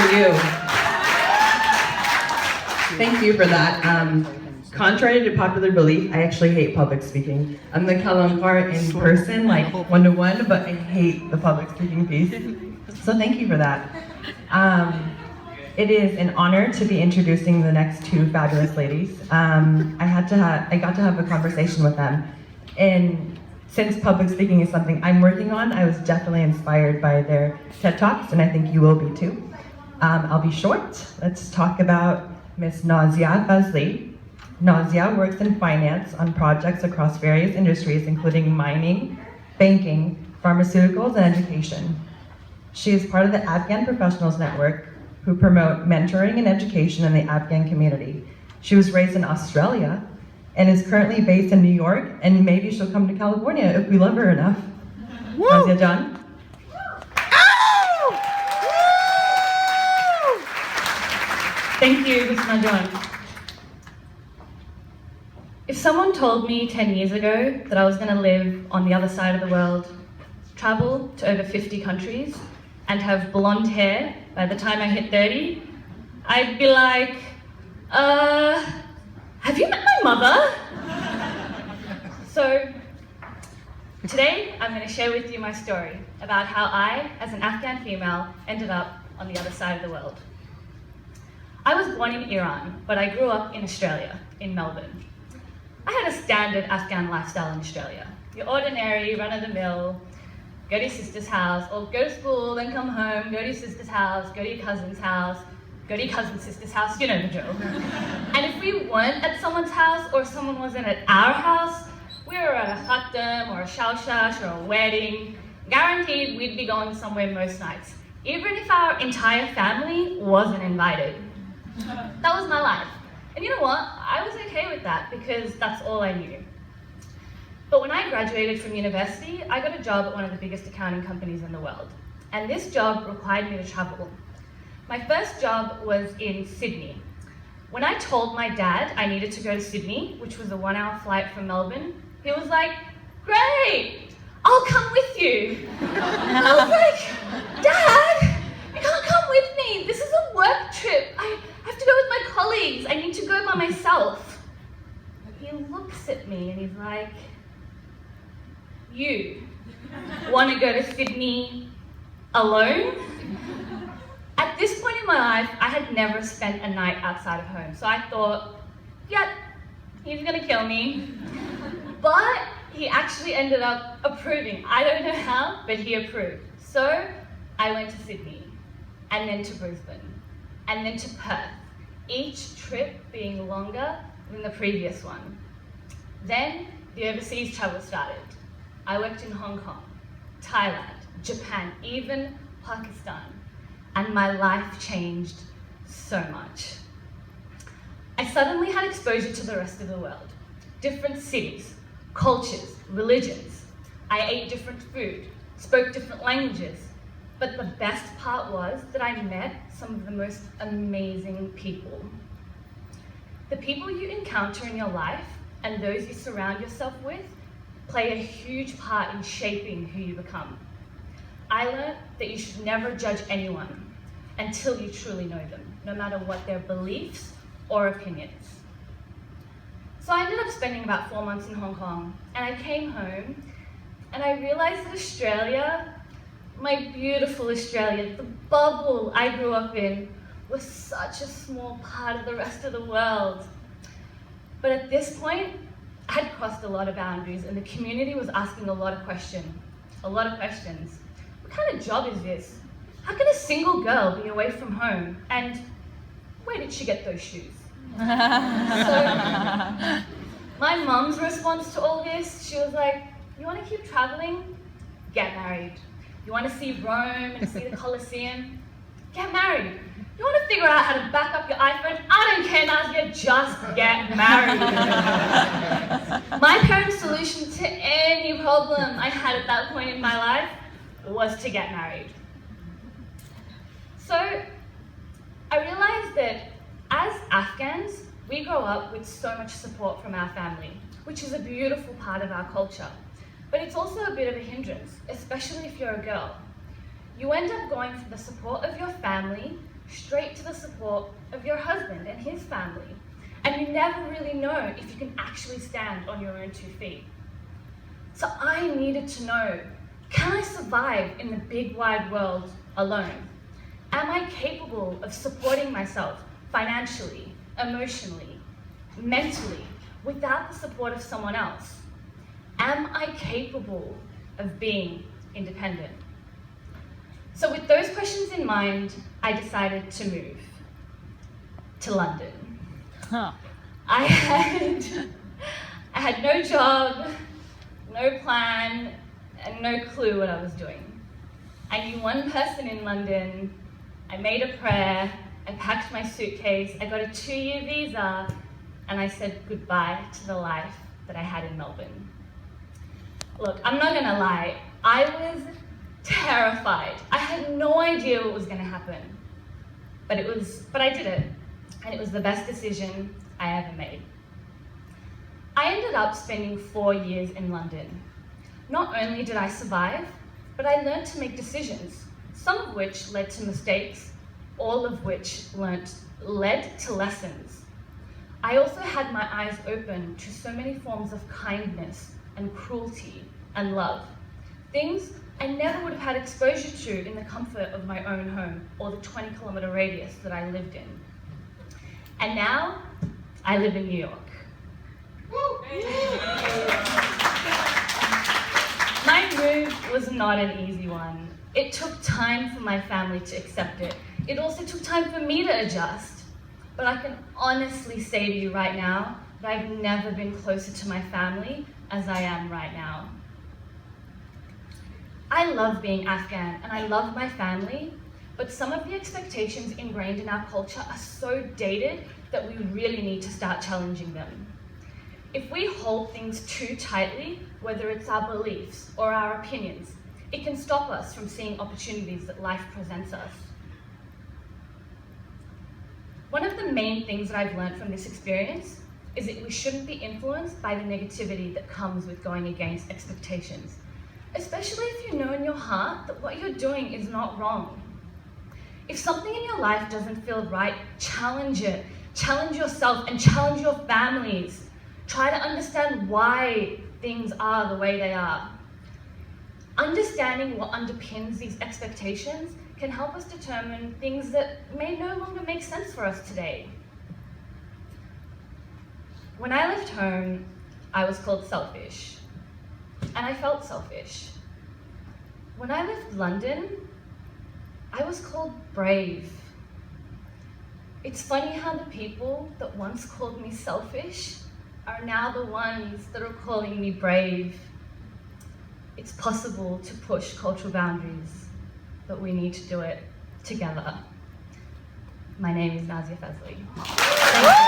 for you. Thank you for that. Contrary to popular belief, I actually hate public speaking. I'm the Kalankar in person, like one-to-one, but I hate the public speaking piece. So thank you for that. It is an honor to be introducing the next two fabulous ladies. I got to have a conversation with them. And since public speaking is something I'm working on, I was definitely inspired by their TED Talks, and I think you will be too. I'll be short. Let's talk about Miss Nazieh Fazli. Nazieh works in finance on projects across various industries, including mining, banking, pharmaceuticals, and education. She is part of the Afghan Professionals Network, who promote mentoring and education in the Afghan community. She was raised in Australia and is currently based in New York, and maybe she'll come to California if we love her enough. Nazieh John. Thank you, Ms. Najon. If someone told me 10 years ago that I was going to live on the other side of the world, travel to over 50 countries, and have blonde hair by the time I hit 30, I'd be like, have you met my mother? So, today I'm going to share with you my story about how I, as an Afghan female, ended up on the other side of the world. I was born in Iran, but I grew up in Australia, in Melbourne. I had a standard Afghan lifestyle in Australia. Your ordinary, run-of-the-mill, go to your sister's house, or go to school, then come home, go to your sister's house, go to your cousin's house, go to your cousin's sister's house, you know the drill. And if we weren't at someone's house, or someone wasn't at our house, we were at a khatam, or a shalshash, or a wedding, guaranteed we'd be going somewhere most nights, even if our entire family wasn't invited. That was my life. And you know what? I was okay with that because that's all I knew. But when I graduated from university, I got a job at one of the biggest accounting companies in the world. And this job required me to travel. My first job was in Sydney. When I told my dad I needed to go to Sydney, which was a 1-hour flight from Melbourne, he was like, "Great, I'll come with you." I was like, "Dad, you can't come with me. This is a work trip. I have to go with my colleagues. I need to go by myself." He looks at me and he's like, "You want to go to Sydney alone?" At this point in my life, I had never spent a night outside of home. So I thought, yep, he's gonna kill me. But he actually ended up approving. I don't know how, but he approved. So I went to Sydney, and then to Brisbane, and then to Perth, each trip being longer than the previous one. Then the overseas travel started. I worked in Hong Kong, Thailand, Japan, even Pakistan, and my life changed so much. I suddenly had exposure to the rest of the world, different cities, cultures, religions. I ate different food, spoke different languages, but the best part was that I met some of the most amazing people. The people you encounter in your life and those you surround yourself with play a huge part in shaping who you become. I learned that you should never judge anyone until you truly know them, no matter what their beliefs or opinions. So I ended up spending about 4 months in Hong Kong, and I came home and I realized that Australia, my beautiful Australia, the bubble I grew up in, was such a small part of the rest of the world. But at this point, I had crossed a lot of boundaries and the community was asking a lot of questions. What kind of job is this? How can a single girl be away from home? And where did she get those shoes? So my mom's response to all this, she was like, "You want to keep traveling? Get married. You want to see Rome and see the Colosseum? Get married. You want to figure out how to back up your iPhone? I don't care, Nazieh, just get married." My parents' solution to any problem I had at that point in my life was to get married. So I realized that as Afghans, we grow up with so much support from our family, which is a beautiful part of our culture. But it's also a bit of a hindrance, especially if you're a girl. You end up going for the support of your family straight to the support of your husband and his family. And you never really know if you can actually stand on your own 2 feet. So I needed to know, can I survive in the big wide world alone? Am I capable of supporting myself financially, emotionally, mentally, without the support of someone else? Am I capable of being independent? So with those questions in mind, I decided to move to London. I had no job, no plan, and no clue what I was doing. I knew one person in London, I made a prayer, I packed my suitcase, I got a 2-year visa, and I said goodbye to the life that I had in Melbourne. Look, I'm not gonna lie, I was terrified. I had no idea what was gonna happen. But I did it, and it was the best decision I ever made. I ended up spending 4 years in London. Not only did I survive, but I learned to make decisions, some of which led to mistakes, all of which led to lessons. I also had my eyes open to so many forms of kindness and cruelty and love, things I never would have had exposure to in the comfort of my own home or the 20-kilometer radius that I lived in. And now, I live in New York. My move was not an easy one. It took time for my family to accept it. It also took time for me to adjust. But I can honestly say to you right now that I've never been closer to my family as I am right now. I love being Afghan and I love my family, but some of the expectations ingrained in our culture are so dated that we really need to start challenging them. If we hold things too tightly, whether it's our beliefs or our opinions, it can stop us from seeing opportunities that life presents us. One of the main things that I've learned from this experience is that we shouldn't be influenced by the negativity that comes with going against expectations, especially if you know in your heart that what you're doing is not wrong. If something in your life doesn't feel right, challenge it. Challenge yourself and challenge your families. Try to understand why things are the way they are. Understanding what underpins these expectations can help us determine things that may no longer make sense for us today. When I left home, I was called selfish, and I felt selfish. When I left London, I was called brave. It's funny how the people that once called me selfish are now the ones that are calling me brave. It's possible to push cultural boundaries, but we need to do it together. My name is Nazieh Fazli. Thank you.